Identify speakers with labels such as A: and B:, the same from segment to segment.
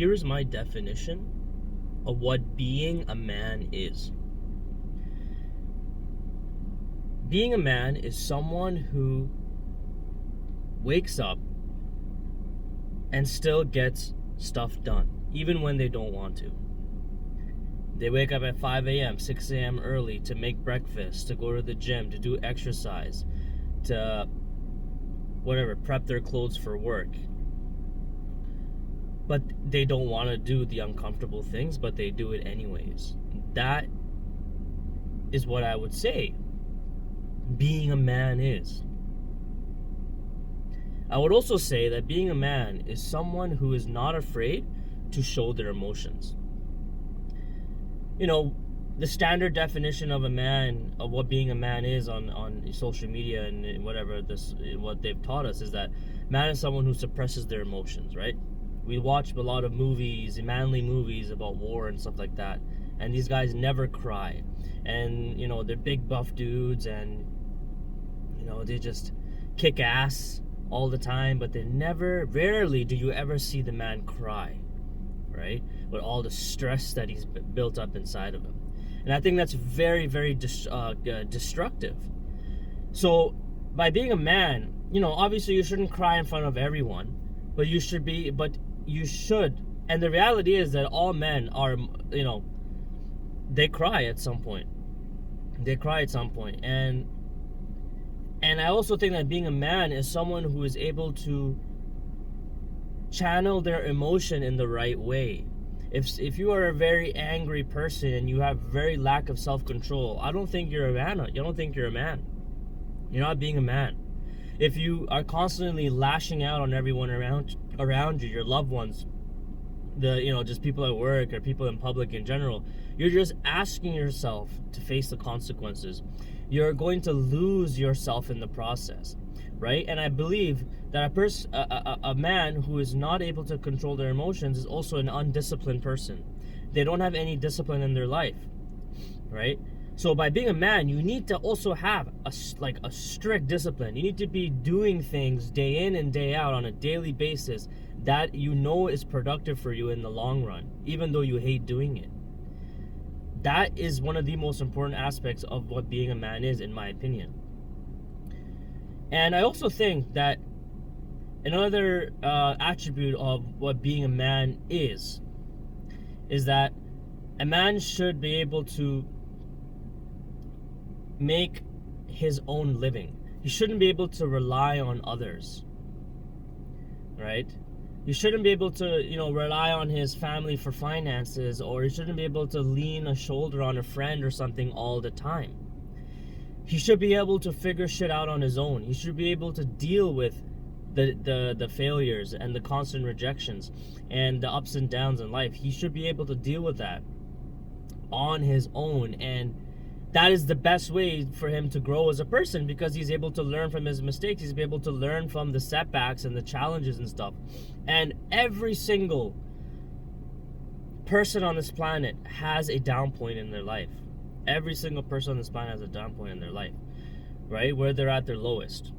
A: here's my definition of what being a man is. Being a man is someone who wakes up and still gets stuff done, even when they don't want to. They wake up at 5 a.m., 6 a.m. early to make breakfast, to go to the gym, to do exercise, to prep their clothes for work. But they don't want to do the uncomfortable things, but they do it anyways. That is what I would say being a man is. I would also say that being a man is someone who is not afraid to show their emotions. You know, the standard definition of a man, of what being a man is on social media and what they've taught us, is that man is someone who suppresses their emotions, right? We watch a lot of movies, manly movies about war and stuff like that, and these guys never cry. And, you know, they're big buff dudes, and, you know, they just kick ass all the time, but rarely do you ever see the man cry, right? With all the stress that he's built up inside of him. And I think that's very, very destructive. So by being a man, you know, obviously you shouldn't cry in front of everyone, but you should. And the reality is that all men are, you know, they cry at some point. And I also think that being a man is someone who is able to channel their emotion in the right way. If you are a very angry person and you have very lack of self-control, I don't think you're a man. I don't think you're a man. You're not being a man. If you are constantly lashing out on everyone around you, your loved ones, just people at work or people in public in general, you're just asking yourself to face the consequences. You're going to lose yourself in the process, right? And I believe that a man who is not able to control their emotions is also an undisciplined person. They don't have any discipline in their life, right? So by being a man, you need to also have a strict discipline. You need to be doing things day in and day out on a daily basis that you know is productive for you in the long run, even though you hate doing it. That is one of the most important aspects of what being a man is, in my opinion. And I also think that another attribute of what being a man is that a man should be able to make his own living. He shouldn't be able to rely on others, right? He shouldn't be able to, rely on his family for finances, or he shouldn't be able to lean a shoulder on a friend or something all the time. He should be able to figure shit out on his own. He should be able to deal with the failures and the constant rejections and the ups and downs in life. He should be able to deal with that on his own, and that is the best way for him to grow as a person, because he's able to learn from his mistakes. He's able to learn from the setbacks and the challenges and stuff. And every single person on this planet has a down point in their life. Every single person on this planet has a down point in their life, right? Where they're at their lowest.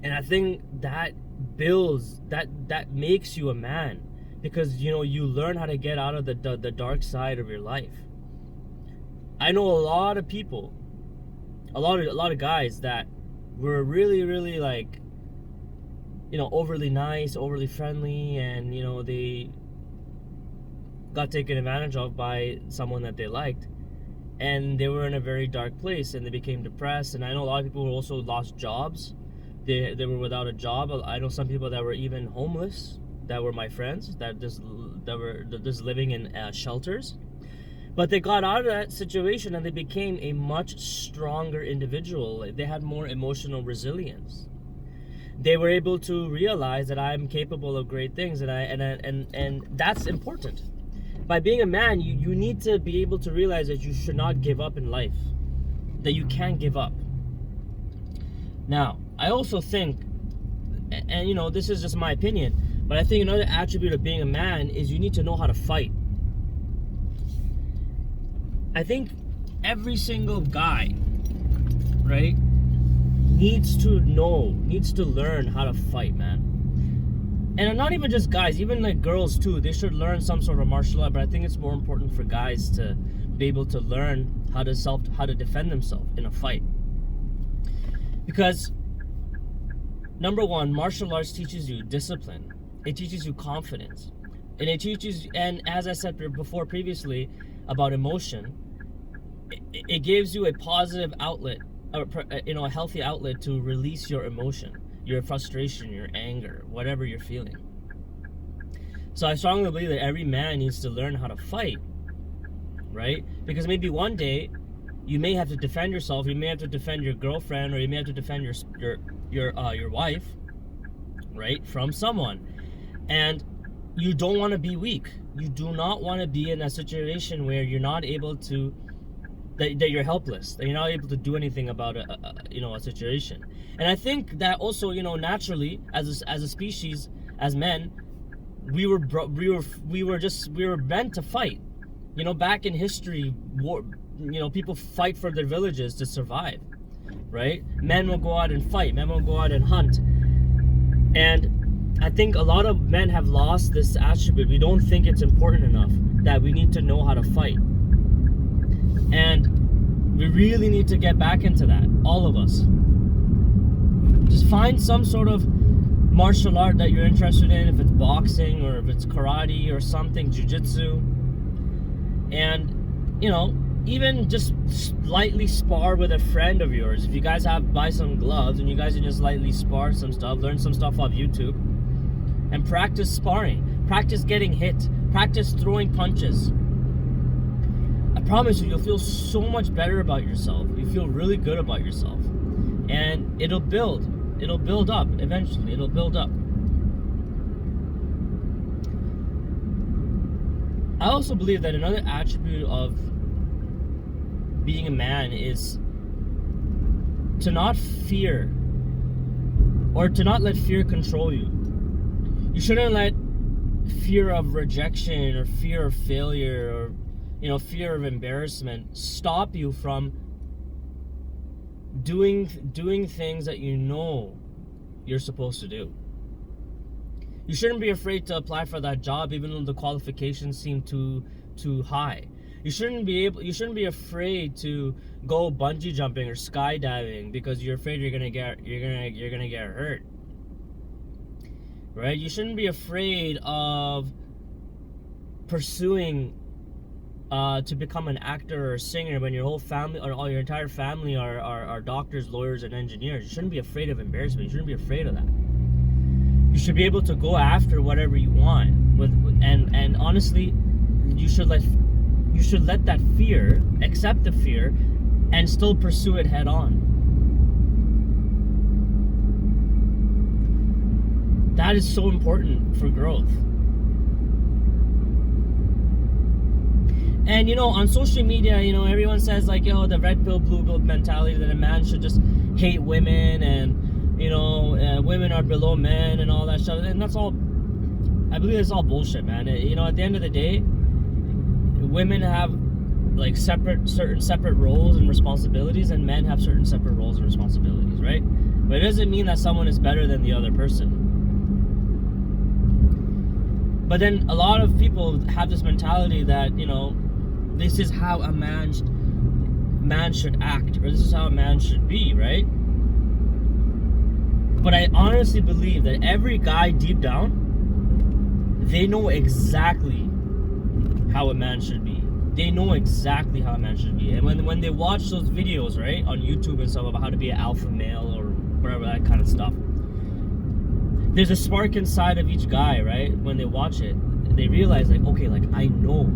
A: And I think that that makes you a man, because, you learn how to get out of the dark side of your life. I know a lot of people, a lot of guys that were really, really overly nice, overly friendly, and, they got taken advantage of by someone that they liked, and they were in a very dark place, and they became depressed. And I know a lot of people who also lost jobs. They were without a job. I know some people that were even homeless, that were my friends, that were just living in shelters. But they got out of that situation and they became a much stronger individual. They had more emotional resilience. They were able to realize that I'm capable of great things, and that's important. By being a man, you need to be able to realize that you should not give up in life, that you can't give up. Now, I also think, and this is just my opinion, but I think another attribute of being a man is you need to know how to fight. I think every single guy, right, needs to learn how to fight, man. And not even just guys, even like girls too, they should learn some sort of martial art. But I think it's more important for guys to be able to learn how to defend themselves in a fight. Because number one, martial arts teaches you discipline. It teaches you confidence. And it teaches, and as I said before previously about emotion, it gives you a positive outlet, a healthy outlet to release your emotion, your frustration, your anger, whatever you're feeling. So I strongly believe that every man needs to learn how to fight, right? Because maybe one day you may have to defend yourself, you may have to defend your girlfriend, or you may have to defend your wife, right, from someone. And you don't want to be weak. You do not want to be in a situation where you're not able to, that you're helpless, that you're not able to do anything about a situation. And I think that also, naturally, as a species, as men, we were meant to fight. Back in history, war, people fight for their villages to survive, right? Men will go out and fight. Men will go out and hunt. And I think a lot of men have lost this attribute. We don't think it's important enough that we need to know how to fight. And we really need to get back into that, all of us. Just find some sort of martial art that you're interested in, if it's boxing or if it's karate or something, jiu-jitsu. And, even just lightly spar with a friend of yours. If you guys buy some gloves and you guys can just lightly spar some stuff, learn some stuff off YouTube, and practice sparring, practice getting hit, practice throwing punches. I promise you'll feel so much better about yourself. You feel really good about yourself. And it'll build up eventually. It'll build up. I also believe that another attribute of being a man is to not fear, or to not let fear control you. You shouldn't let fear of rejection or fear of failure or fear of embarrassment stop you from doing things that you're supposed to do. You shouldn't be afraid to apply for that job even though the qualifications seem too high. You shouldn't be afraid to go bungee jumping or skydiving because you're afraid you're gonna get hurt. Right? You shouldn't be afraid of pursuing to become an actor or a singer when your whole family or all your entire family are doctors, lawyers, and engineers. You shouldn't be afraid of embarrassment. You shouldn't be afraid of that. You should be able to go after whatever you want. And honestly, you should let that fear, accept the fear, and still pursue it head on. That is so important for growth. And on social media, everyone says like, the red pill, blue pill mentality, that a man should just hate women and women are below men and all that stuff. And that's all, I believe it's all bullshit, man. At the end of the day, women have like certain separate roles and responsibilities, and men have certain separate roles and responsibilities, right? But it doesn't mean that someone is better than the other person. But then a lot of people have this mentality that, this is how a man should act, or this is how a man should be, right? But I honestly believe that every guy deep down, they know exactly how a man should be. They know exactly how a man should be. And when they watch those videos, right, on YouTube and stuff about how to be an alpha male or whatever, that kind of stuff, there's a spark inside of each guy, right? When they watch it, they realize like, okay, like I know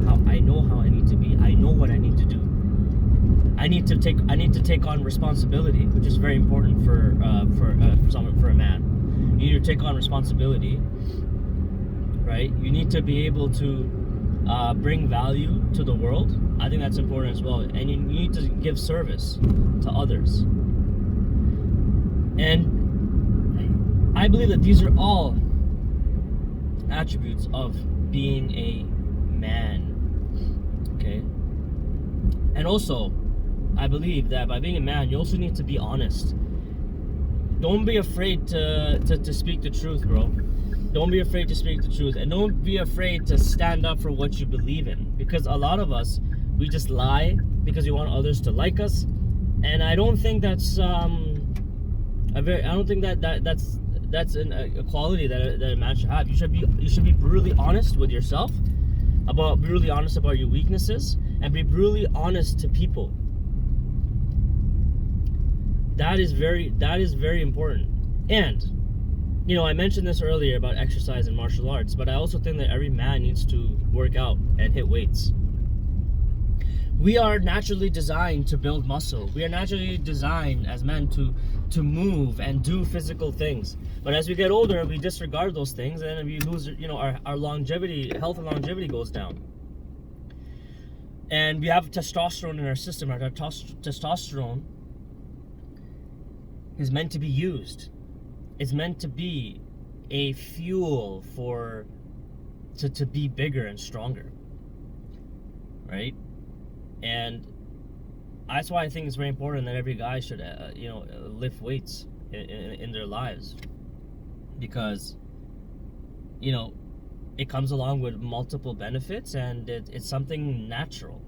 A: how I need to be. I know what I need to do. I need to take on responsibility, which is very important for a man. You need to take on responsibility, right? You need to be able to bring value to the world. I think that's important as well. And you need to give service to others. And I believe that these are all attributes of being a man. Okay? And also, I believe that by being a man, you also need to be honest. Don't be afraid to speak the truth, bro. Don't be afraid to speak the truth, and don't be afraid to stand up for what you believe in. Because a lot of us, we just lie because we want others to like us, and I don't think that's I don't think that's a quality that a man should have. You should be brutally honest with yourself, brutally honest about your weaknesses, and be brutally honest to people. That is very important. And I mentioned this earlier about exercise and martial arts, but I also think that every man needs to work out and hit weights. We are naturally designed to build muscle. We are naturally designed as men to move and do physical things. But as we get older, we disregard those things, and then we lose, our longevity, health and longevity goes down. And we have testosterone in our system. Our testosterone is meant to be used. It's meant to be a fuel to be bigger and stronger, right? And that's why I think it's very important that every guy should lift weights in their lives, because it comes along with multiple benefits, and it's something natural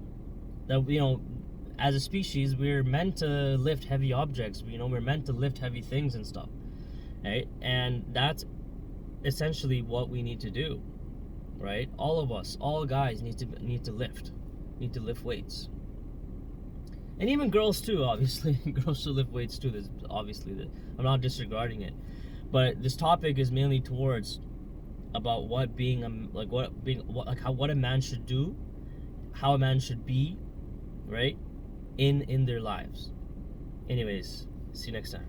A: that as a species we're meant to lift heavy objects. We're meant to lift heavy things and stuff, right? And that's essentially what we need to do, right? All of us, all guys need to lift weights, and even girls too. Obviously, girls should lift weights too. I'm not disregarding it, but this topic is mainly towards about what a man should do, how a man should be, right, in their lives. Anyways, see you next time.